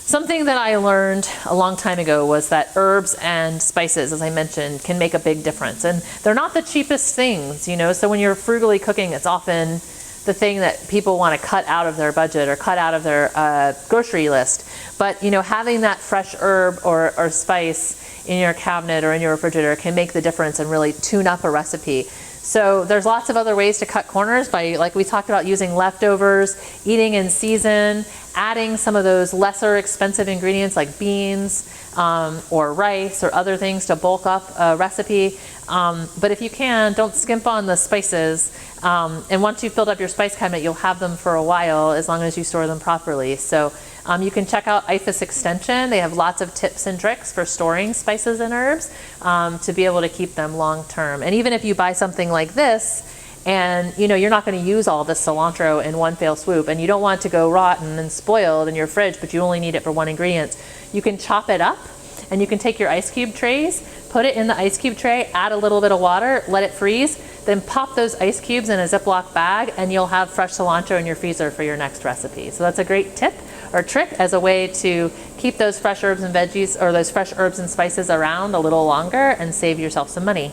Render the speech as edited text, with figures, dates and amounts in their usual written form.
Something that I learned a long time ago was that herbs and spices, as I mentioned, can make a big difference. And they're not the cheapest things, you know, so when you're frugally cooking, it's often the thing that people want to cut out of their budget or cut out of their grocery list. But, you know, having that fresh herb or spice in your cabinet or in your refrigerator can make the difference and really tune up a recipe. So there's lots of other ways to cut corners by, like we talked about, using leftovers, eating in season, adding some of those lesser expensive ingredients like beans or rice or other things to bulk up a recipe. But if you can, don't skimp on the spices. And once you've filled up your spice cabinet, you'll have them for a while as long as you store them properly. So you can check out IFAS Extension. They have lots of tips and tricks for storing spices and herbs to be able to keep them long term. And even if you buy something like this, and you know you're not going to use all this cilantro in one fell swoop, and you don't want it to go rotten and spoiled in your fridge, but you only need it for one ingredient, you can chop it up, and you can take your ice cube trays, put it in the ice cube tray, add a little bit of water, let it freeze, then pop those ice cubes in a Ziploc bag, and you'll have fresh cilantro in your freezer for your next recipe. So that's a great tip or trick as a way to keep those fresh herbs and veggies, or those fresh herbs and spices around a little longer and save yourself some money.